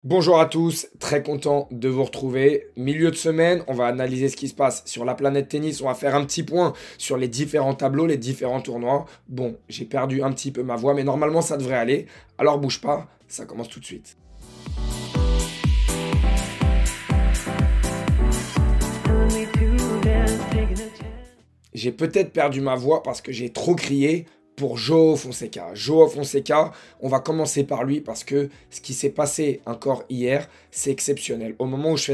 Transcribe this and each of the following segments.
Bonjour à tous, très content de vous retrouver. Milieu de semaine, on va analyser ce qui se passe sur la planète tennis. On va faire un petit point sur les différents tableaux, les différents tournois. Bon, j'ai perdu un petit peu ma voix, mais normalement ça devrait aller. Alors bouge pas, ça commence tout de suite. J'ai peut-être perdu ma voix parce que j'ai trop crié pour Joao Fonseca. Joao Fonseca, on va commencer par lui parce que ce qui s'est passé encore hier, c'est exceptionnel. Au moment où je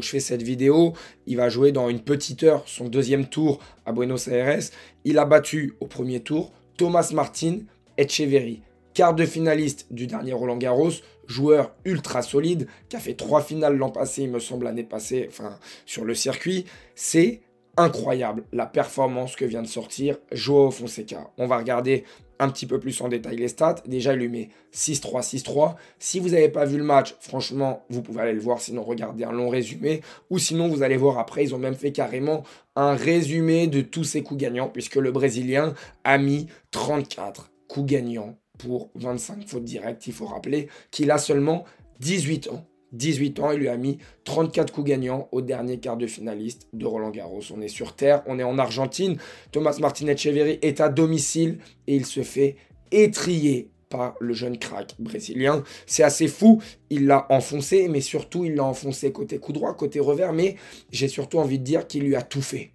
fais cette vidéo, il va jouer dans une petite heure son deuxième tour à Buenos Aires. Il a battu au premier tour Thomas Martin Etcheverry, quart de finaliste du dernier Roland-Garros, joueur ultra solide, qui a fait 3 finales l'an passé, il me semble, l'année passée, enfin, sur le circuit. C'est incroyable la performance que vient de sortir Joao Fonseca. On va regarder un petit peu plus en détail les stats. Déjà, il lui met 6-3, 6-3. Si vous n'avez pas vu le match, franchement, vous pouvez aller le voir, sinon regardez un long résumé. Ou sinon, vous allez voir après, ils ont même fait carrément un résumé de tous ses coups gagnants, puisque le Brésilien a mis 34 coups gagnants pour 25 fautes directes. Il faut rappeler qu'il a seulement 18 ans. 18 ans, il lui a mis 34 coups gagnants au dernier quart de finaliste de Roland-Garros. On est sur terre, on est en Argentine. Thomas Martin Etcheverry est à domicile et il se fait étriller par le jeune crack brésilien. C'est assez fou, il l'a enfoncé, mais surtout il l'a enfoncé côté coup droit, côté revers, mais j'ai surtout envie de dire qu'il lui a tout fait.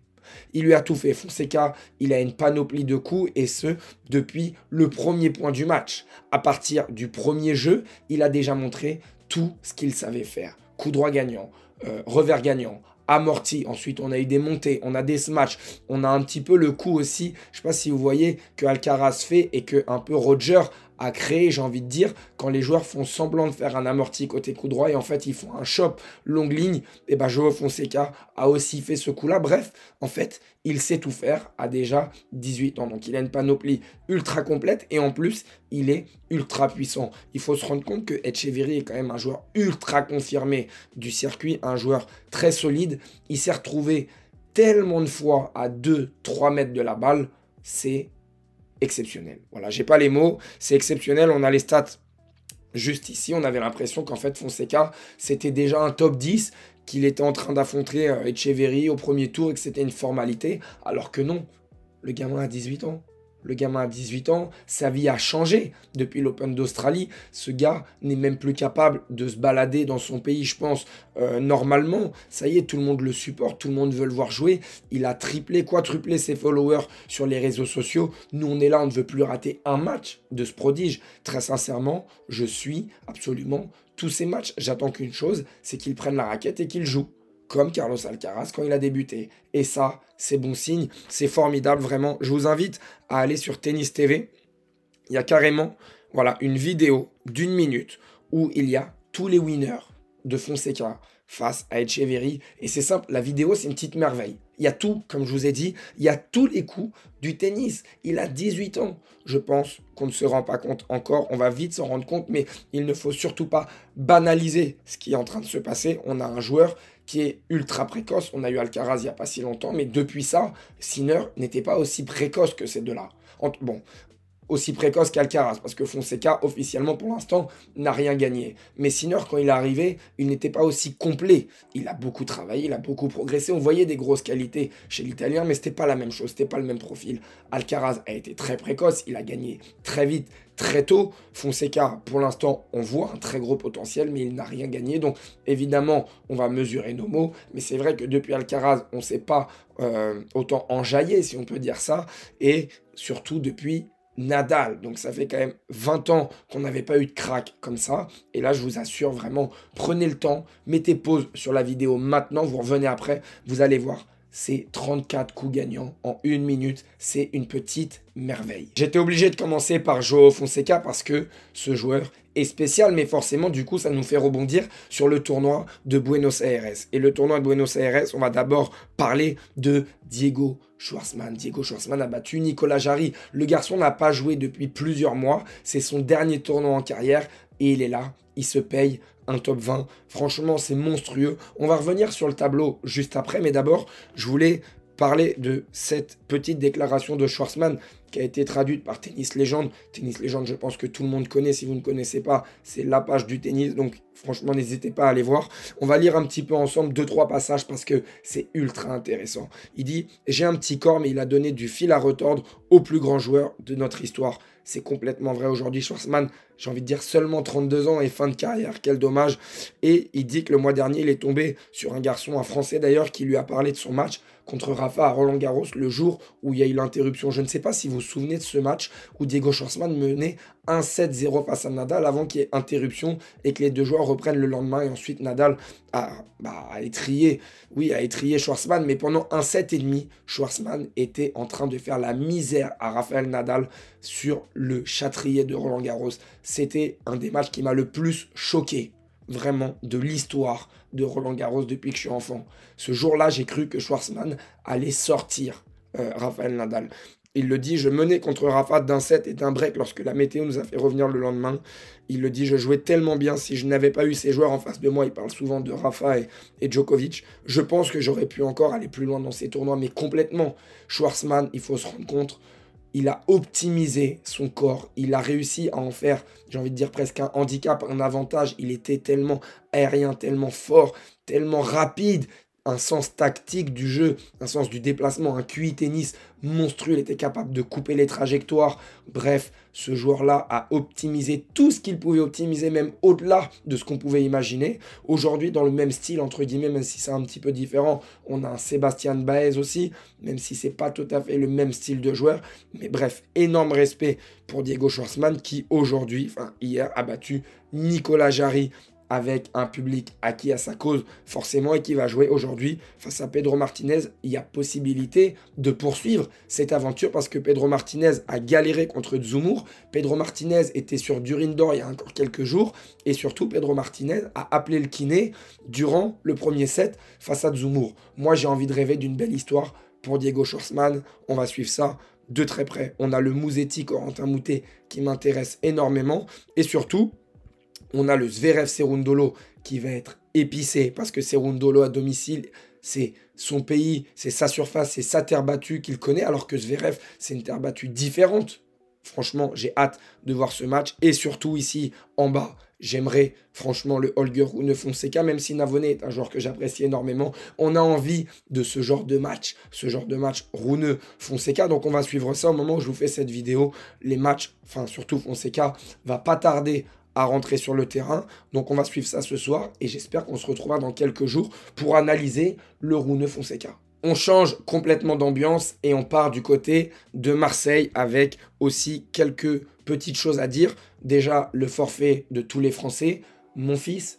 Il lui a tout fait. Fonseca, il a une panoplie de coups et ce, depuis le premier point du match. À partir du premier jeu, il a déjà montré tout ce qu'il savait faire. Coup droit gagnant, revers gagnant, amorti. Ensuite, on a eu des montées, on a des smash. On a un petit peu le coup aussi, je ne sais pas si vous voyez, que Alcaraz fait et que un peu Roger a créé, j'ai envie de dire, quand les joueurs font semblant de faire un amorti côté coup droit et en fait ils font un chop longue ligne, et ben Joao Fonseca a aussi fait ce coup-là. Bref, en fait, il sait tout faire à déjà 18 ans. Donc il a une panoplie ultra complète et en plus, il est ultra puissant. Il faut se rendre compte que Etcheverry est quand même un joueur ultra confirmé du circuit, un joueur très solide. Il s'est retrouvé tellement de fois à 2-3 mètres de la balle, c'est exceptionnel. Voilà, j'ai pas les mots, c'est exceptionnel. On a les stats juste ici. On avait l'impression qu'en fait, Fonseca, c'était déjà un top 10, qu'il était en train d'affronter Etcheverry au premier tour et que c'était une formalité, alors que non, le gamin a 18 ans. Le gamin a 18 ans, sa vie a changé depuis l'Open d'Australie. Ce gars n'est même plus capable de se balader dans son pays, je pense, normalement. Ça y est, tout le monde le supporte, tout le monde veut le voir jouer. Il a triplé, quadruplé ses followers sur les réseaux sociaux. Nous, on est là, on ne veut plus rater un match de ce prodige. Très sincèrement, je suis absolument tous ces matchs. J'attends qu'une chose, c'est qu'il prenne la raquette et qu'il joue comme Carlos Alcaraz quand il a débuté. Et ça, c'est bon signe, c'est formidable, vraiment. Je vous invite à aller sur Tennis TV. Il y a carrément voilà, une vidéo d'1 minute où il y a tous les winners de Fonseca face à Etcheverry. Et c'est simple, la vidéo, c'est une petite merveille. Il y a tout, comme je vous ai dit, il y a tous les coups du tennis. Il a 18 ans. Je pense qu'on ne se rend pas compte encore. On va vite s'en rendre compte, mais il ne faut surtout pas banaliser ce qui est en train de se passer. On a un joueur qui est ultra précoce. On a eu Alcaraz il n'y a pas si longtemps, mais depuis ça, Sinner n'était pas aussi précoce que ces deux-là. Bon, aussi précoce qu'Alcaraz, parce que Fonseca, officiellement pour l'instant, n'a rien gagné. Mais Sinner, quand il est arrivé, il n'était pas aussi complet. Il a beaucoup travaillé, il a beaucoup progressé. On voyait des grosses qualités chez l'Italien, mais c'était pas la même chose, c'était pas le même profil. Alcaraz a été très précoce, il a gagné très vite, très tôt. Fonseca, pour l'instant, on voit un très gros potentiel, mais il n'a rien gagné. Donc, évidemment, on va mesurer nos mots. Mais c'est vrai que depuis Alcaraz, on ne s'est pas autant enjaillé, si on peut dire ça. Et surtout depuis Nadal, donc ça fait quand même 20 ans qu'on n'avait pas eu de crack comme ça, et là je vous assure vraiment, prenez le temps, mettez pause sur la vidéo maintenant, vous revenez après, vous allez voir, c'est 34 coups gagnants en 1 minute, c'est une petite merveille. J'étais obligé de commencer par Joao Fonseca parce que ce joueur est spécial, mais forcément du coup ça nous fait rebondir sur le tournoi de Buenos Aires. Et le tournoi de Buenos Aires, on va d'abord parler de Diego Schwartzman. Diego Schwartzman a battu Nicolas Jarry. Le garçon n'a pas joué depuis plusieurs mois, c'est son dernier tournoi en carrière et il est là, il se paye un top 20. Franchement, c'est monstrueux. On va revenir sur le tableau juste après, mais d'abord, je voulais parler de cette petite déclaration de Schwartzman qui a été traduite par Tennis Légende. Tennis Légende, je pense que tout le monde connaît. Si vous ne connaissez pas, c'est la page du tennis. Donc, franchement, n'hésitez pas à aller voir. On va lire un petit peu ensemble 2-3 passages parce que c'est ultra intéressant. Il dit « J'ai un petit corps, mais il a donné du fil à retordre au plus grand joueur de notre histoire. » C'est complètement vrai aujourd'hui. Schwartzmann, j'ai envie de dire seulement 32 ans et fin de carrière. Quel dommage. Et il dit que le mois dernier, il est tombé sur un garçon, un Français d'ailleurs, qui lui a parlé de son match contre Rafa à Roland-Garros le jour où il y a eu l'interruption. Je ne sais pas si vous vous souvenez de ce match où Diego Schwartzmann menait 1-7-0 face à Nadal avant qu'il y ait interruption et que les deux joueurs reprennent le lendemain. Et ensuite, Nadal a étrillé Schwartzmann. Mais pendant un set et demi, Schwartzmann était en train de faire la misère à Rafael Nadal sur le châtrier de Roland-Garros. C'était un des matchs qui m'a le plus choqué, vraiment, de l'histoire de Roland-Garros depuis que je suis enfant. Ce jour-là, j'ai cru que Schwartzmann allait sortir Rafael Nadal. Il le dit, je menais contre Rafa d'un set et d'un break lorsque la météo nous a fait revenir le lendemain. Il le dit, je jouais tellement bien. Si je n'avais pas eu ces joueurs en face de moi, il parle souvent de Rafa et Djokovic, je pense que j'aurais pu encore aller plus loin dans ces tournois, mais complètement. Schwartzmann, il faut se rendre compte, il a optimisé son corps, il a réussi à en faire, j'ai envie de dire presque un handicap, un avantage. Il était tellement aérien, tellement fort, tellement rapide, un sens tactique du jeu, un sens du déplacement, un QI tennis monstrueux. Il était capable de couper les trajectoires. Bref, ce joueur-là a optimisé tout ce qu'il pouvait optimiser, même au-delà de ce qu'on pouvait imaginer. Aujourd'hui, dans le même style, entre guillemets, même si c'est un petit peu différent, on a un Sébastien Baez aussi, même si c'est pas tout à fait le même style de joueur. Mais bref, énorme respect pour Diego Schwartzmann qui aujourd'hui, hier, a battu Nicolas Jarry avec un public acquis à sa cause forcément et qui va jouer aujourd'hui face à Pedro Martinez. Il y a possibilité de poursuivre cette aventure parce que Pedro Martinez a galéré contre Dzumhur. Pedro Martinez était sur Durinder il y a encore quelques jours et surtout Pedro Martinez a appelé le kiné durant le premier set face à Dzumhur. Moi j'ai envie de rêver d'une belle histoire pour Diego Schwartzmann. On va suivre ça de très près. On a le Musetti Corentin Moutet qui m'intéresse énormément et surtout on a le Zverev Cerundolo qui va être épicé parce que Cerundolo à domicile, c'est son pays, c'est sa surface, c'est sa terre battue qu'il connaît, alors que Zverev, c'est une terre battue différente. Franchement, j'ai hâte de voir ce match. Et surtout ici, en bas, j'aimerais franchement le Holger Rune Fonseca, même si Navone est un joueur que j'apprécie énormément. On a envie de ce genre de match Rune Fonseca. Donc on va suivre ça au moment où je vous fais cette vidéo. Les matchs, enfin surtout Fonseca, va pas tarder à rentrer sur le terrain. Donc on va suivre ça ce soir et j'espère qu'on se retrouvera dans quelques jours pour analyser le Rune Fonseca. On change complètement d'ambiance et on part du côté de Marseille avec aussi quelques petites choses à dire. Déjà, le forfait de tous les Français. Mon fils,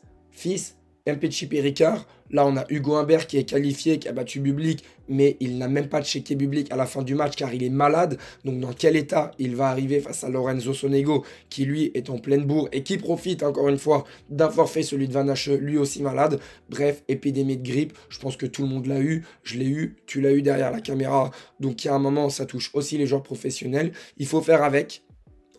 Mpetshi Ricard. Là, on a Hugo Humbert qui est qualifié, qui a battu Bublik, mais il n'a même pas checké Bublik à la fin du match car il est malade. Donc, dans quel état il va arriver face à Lorenzo Sonego, qui lui est en pleine bourre et qui profite encore une fois d'un forfait, celui de Van Hache, lui aussi malade. Bref, épidémie de grippe. Je pense que tout le monde l'a eu. Je l'ai eu. Tu l'as eu derrière la caméra. Donc, il y a un moment, ça touche aussi les joueurs professionnels. Il faut faire avec.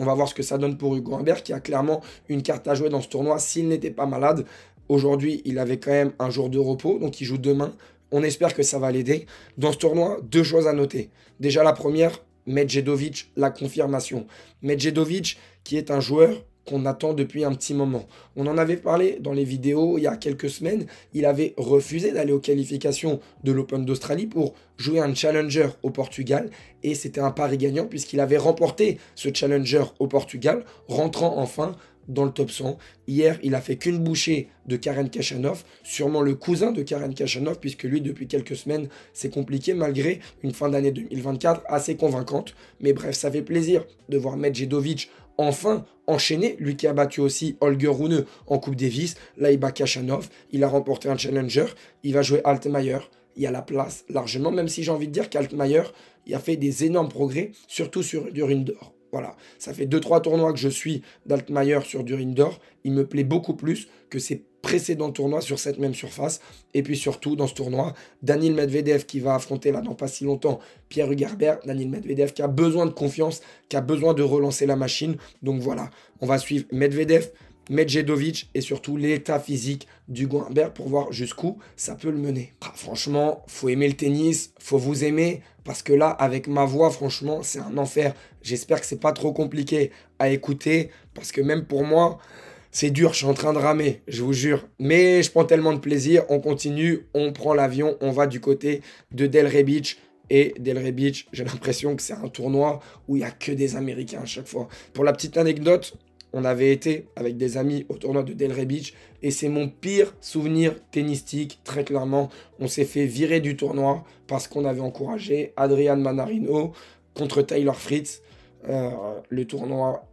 On va voir ce que ça donne pour Hugo Humbert, qui a clairement une carte à jouer dans ce tournoi s'il n'était pas malade. Aujourd'hui, il avait quand même un jour de repos, donc il joue demain. On espère que ça va l'aider. Dans ce tournoi, deux choses à noter. Déjà, la première, Medjedovic, la confirmation. Medjedovic, qui est un joueur qu'on attend depuis un petit moment. On en avait parlé dans les vidéos il y a quelques semaines. Il avait refusé d'aller aux qualifications de l'Open d'Australie pour jouer un challenger au Portugal. Et c'était un pari gagnant puisqu'il avait remporté ce challenger au Portugal, rentrant enfin dans le top 100. Hier, il a fait qu'une bouchée de Karen Khachanov, sûrement le cousin de Karen Khachanov, puisque lui, depuis quelques semaines, c'est compliqué, malgré une fin d'année 2024 assez convaincante. Mais bref, ça fait plaisir de voir Medjedovic enfin enchaîner, lui qui a battu aussi Holger Rune en Coupe Davis. Là, il bat Khachanov, il a remporté un challenger, il va jouer Altmaier. Il y a la place largement, même si j'ai envie de dire qu'Altmaier, il a fait des énormes progrès, surtout sur Durinder. Voilà, ça fait 2-3 tournois que je suis d'Altmaier sur Durinder. Il me plaît beaucoup plus que ses précédents tournois sur cette même surface. Et puis surtout, dans ce tournoi, Daniil Medvedev qui va affronter là dans pas si longtemps Pierre-Hugues Herbert. Daniil Medvedev qui a besoin de confiance, qui a besoin de relancer la machine. Donc voilà, on va suivre Medvedev Medjedovic et surtout l'état physique d'Hugo Humbert pour voir jusqu'où ça peut le mener. Ah, franchement, faut aimer le tennis, faut vous aimer, parce que là, avec ma voix, franchement, c'est un enfer. J'espère que c'est pas trop compliqué à écouter, parce que même pour moi, c'est dur, je suis en train de ramer, je vous jure. Mais je prends tellement de plaisir, on continue, on prend l'avion, on va du côté de Delray Beach. Et Delray Beach, j'ai l'impression que c'est un tournoi où il n'y a que des Américains à chaque fois. Pour la petite anecdote, on avait été avec des amis au tournoi de Delray Beach et c'est mon pire souvenir tennistique, très clairement. On s'est fait virer du tournoi parce qu'on avait encouragé Adrian Manarino contre Taylor Fritz. Le tournoi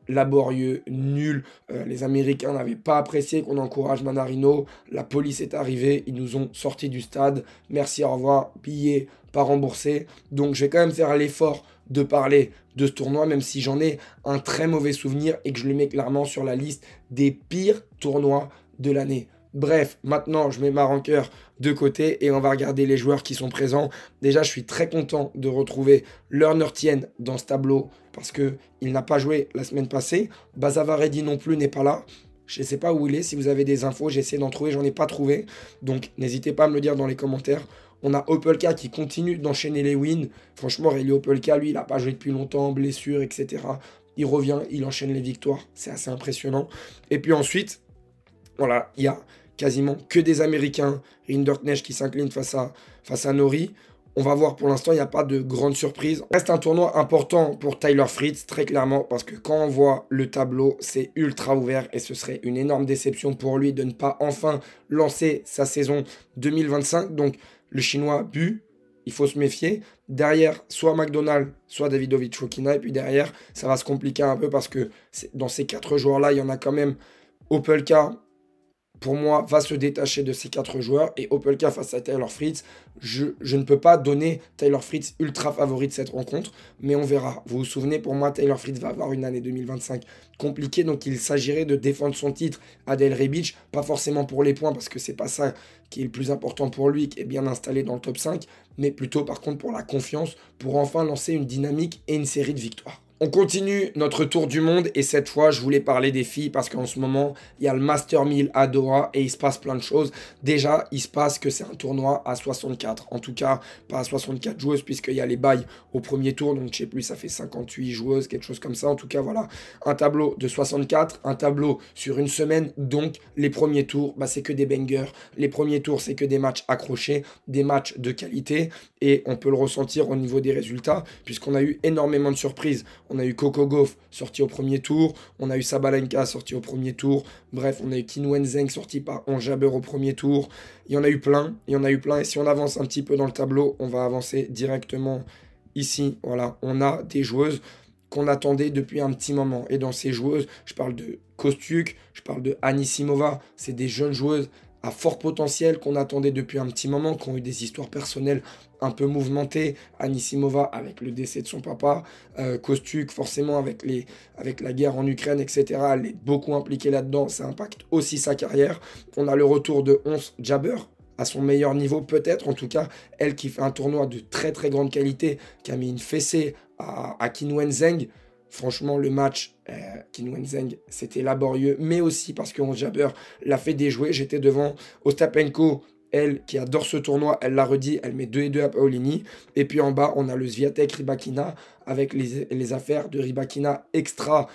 laborieux, nul. Les Américains n'avaient pas apprécié qu'on encourage Manarino. La police est arrivée, ils nous ont sortis du stade. Merci, au revoir, billets pas remboursés. Donc je vais quand même faire l'effort de parler de ce tournoi, même si j'en ai un très mauvais souvenir et que je le mets clairement sur la liste des pires tournois de l'année. Bref, maintenant, je mets ma rancœur de côté et on va regarder les joueurs qui sont présents. Déjà, je suis très content de retrouver Lerner Tien dans ce tableau parce qu'il n'a pas joué la semaine passée. Bazavaredi non plus n'est pas là. Je ne sais pas où il est. Si vous avez des infos, j'essaie d'en trouver. J'en ai pas trouvé. Donc, n'hésitez pas à me le dire dans les commentaires. On a Opelka qui continue d'enchaîner les wins. Franchement, Reilly Opelka, lui, il n'a pas joué depuis longtemps, blessure, etc. Il revient, il enchaîne les victoires. C'est assez impressionnant. Et puis ensuite, voilà, il y a quasiment que des Américains. Rinderknecht qui s'incline face à Norrie. On va voir, pour l'instant, il n'y a pas de grande surprise. Reste un tournoi important pour Taylor Fritz, très clairement, parce que quand on voit le tableau, c'est ultra ouvert et ce serait une énorme déception pour lui de ne pas enfin lancer sa saison 2025. Donc, le Chinois but, il faut se méfier. Derrière, soit McDonald, soit Davidovich Fokina. Et puis derrière, ça va se compliquer un peu parce que dans ces 4 joueurs-là, il y en a quand même Opelka, pour moi, va se détacher de ces 4 joueurs. Et Opelka face à Taylor Fritz, je ne peux pas donner Taylor Fritz ultra favori de cette rencontre, mais on verra. Vous vous souvenez, pour moi, Taylor Fritz va avoir une année 2025 compliquée, donc il s'agirait de défendre son titre à Delray Beach, pas forcément pour les points, parce que c'est pas ça qui est le plus important pour lui, qui est bien installé dans le top 5, mais plutôt par contre pour la confiance, pour enfin lancer une dynamique et une série de victoires. On continue notre tour du monde et cette fois, je voulais parler des filles parce qu'en ce moment, il y a le Master 1000 à Doha et il se passe plein de choses. Déjà, il se passe que c'est un tournoi à 64. En tout cas, pas à 64 joueuses puisqu'il y a les bails au premier tour. Donc, je sais plus, ça fait 58 joueuses, quelque chose comme ça. En tout cas, voilà, un tableau de 64, un tableau sur une semaine. Donc, les premiers tours, bah, c'est que des bangers. Les premiers tours, c'est que des matchs accrochés, des matchs de qualité. Et on peut le ressentir au niveau des résultats puisqu'on a eu énormément de surprises. On a eu Coco Gauff sorti au premier tour. On a eu Sabalenka sorti au premier tour. Bref, on a eu Qin Wenzheng sorti par Ons Jabeur au premier tour. Il y en a eu plein. Il y en a eu plein. Et si on avance un petit peu dans le tableau, on va avancer directement ici. Voilà, on a des joueuses qu'on attendait depuis un petit moment. Et dans ces joueuses, je parle de Kostyuk, je parle de Anisimova. C'est des jeunes joueuses à fort potentiel qu'on attendait depuis un petit moment, qui ont eu des histoires personnelles un peu mouvementées. Anisimova avec le décès de son papa, Kostyuk forcément avec la guerre en Ukraine, etc. Elle est beaucoup impliquée là-dedans, ça impacte aussi sa carrière. On a le retour de Ons Jabeur à son meilleur niveau peut-être, en tout cas, elle qui fait un tournoi de très très grande qualité, qui a mis une fessée à Qin Wenzheng. Franchement, le match, Qin Wenzheng, c'était laborieux, mais aussi parce que Ons Jabeur l'a fait déjouer. J'étais devant Ostapenko, elle qui adore ce tournoi, elle l'a redit, elle met 2-2 à Paolini. Et puis en bas, on a le Swiatek Rybakina avec les affaires de Rybakina extra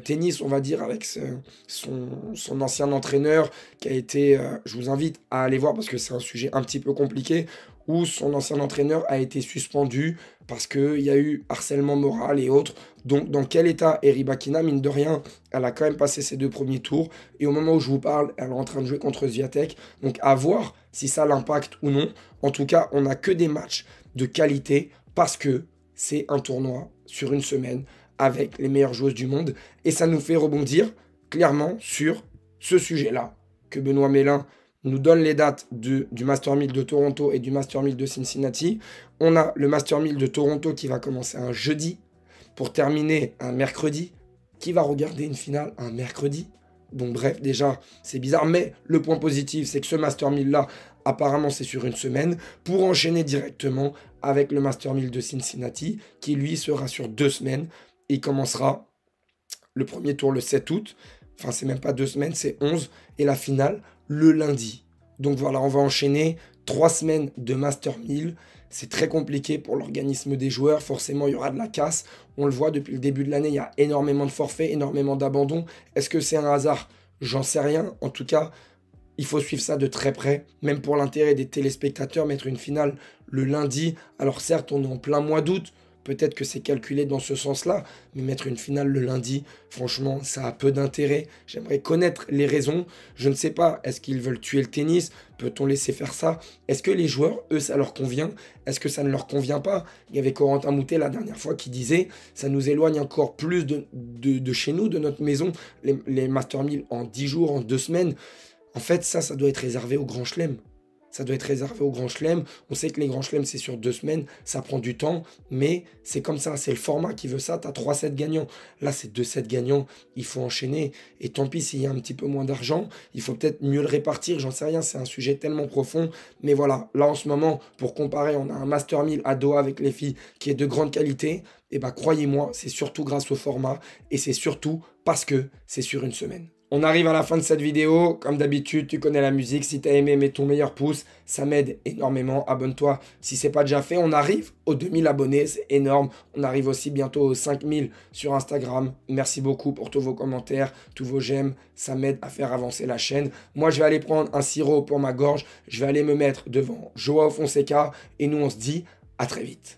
tennis, on va dire, avec son ancien entraîneur qui a été, je vous invite à aller voir parce que c'est un sujet un petit peu compliqué, où son ancien entraîneur a été suspendu parce qu'il y a eu harcèlement moral et autres. Donc, dans quel état est Rybakina? Mine de rien, elle a quand même passé ses 2 premiers tours. Et au moment où je vous parle, elle est en train de jouer contre Swiatek. Donc, à voir si ça l'impacte ou non. En tout cas, on n'a que des matchs de qualité parce que c'est un tournoi sur une semaine avec les meilleures joueuses du monde. Et ça nous fait rebondir clairement sur ce sujet-là que Benoît Mélin nous donne les dates du Master 1000 de Toronto et du Master 1000 de Cincinnati. On a le Master 1000 de Toronto qui va commencer un jeudi pour terminer un mercredi. Qui va regarder une finale un mercredi? Donc bref, déjà, c'est bizarre. Mais le point positif, c'est que ce Master 1000-là, apparemment, c'est sur une semaine pour enchaîner directement avec le Master 1000 de Cincinnati qui, lui, sera sur 2 semaines. Il commencera le premier tour le 7 août. Enfin, c'est même pas 2 semaines, c'est 11. Et la finale, le lundi. Donc voilà, on va enchaîner 3 semaines de Master 1000. C'est très compliqué pour l'organisme des joueurs. Forcément, il y aura de la casse. On le voit depuis le début de l'année, il y a énormément de forfaits, énormément d'abandons. Est-ce que c'est un hasard? J'en sais rien. En tout cas, il faut suivre ça de très près. Même pour l'intérêt des téléspectateurs, mettre une finale le lundi. Alors certes, on est en plein mois d'août. Peut-être que c'est calculé dans ce sens-là, mais mettre une finale le lundi, franchement, ça a peu d'intérêt. J'aimerais connaître les raisons. Je ne sais pas, est-ce qu'ils veulent tuer le tennis? Peut-on laisser faire ça? Est-ce que les joueurs, eux, ça leur convient? Est-ce que ça ne leur convient pas? Il y avait Corentin Moutet la dernière fois qui disait, ça nous éloigne encore plus de chez nous, de notre maison, les Master 1000 en 10 jours, en 2 semaines. En fait, ça doit être réservé aux grands chelems. Ça doit être réservé aux grands chelems. On sait que les grands chelems, c'est sur 2 semaines. Ça prend du temps, mais c'est comme ça. C'est le format qui veut ça. Tu as 3 sets gagnants. Là, c'est 2 sets gagnants. Il faut enchaîner. Et tant pis s'il y a un petit peu moins d'argent. Il faut peut-être mieux le répartir. J'en sais rien. C'est un sujet tellement profond. Mais voilà, là, en ce moment, pour comparer, on a un Master 1000 à Doha avec les filles qui est de grande qualité. Et bah, croyez-moi, c'est surtout grâce au format. Et c'est surtout parce que c'est sur une semaine. On arrive à la fin de cette vidéo. Comme d'habitude, tu connais la musique. Si tu as aimé, mets ton meilleur pouce. Ça m'aide énormément. Abonne-toi si ce n'est pas déjà fait. On arrive aux 2000 abonnés. C'est énorme. On arrive aussi bientôt aux 5000 sur Instagram. Merci beaucoup pour tous vos commentaires, tous vos j'aime. Ça m'aide à faire avancer la chaîne. Moi, je vais aller prendre un sirop pour ma gorge. Je vais aller me mettre devant Joao Fonseca. Et nous, on se dit à très vite.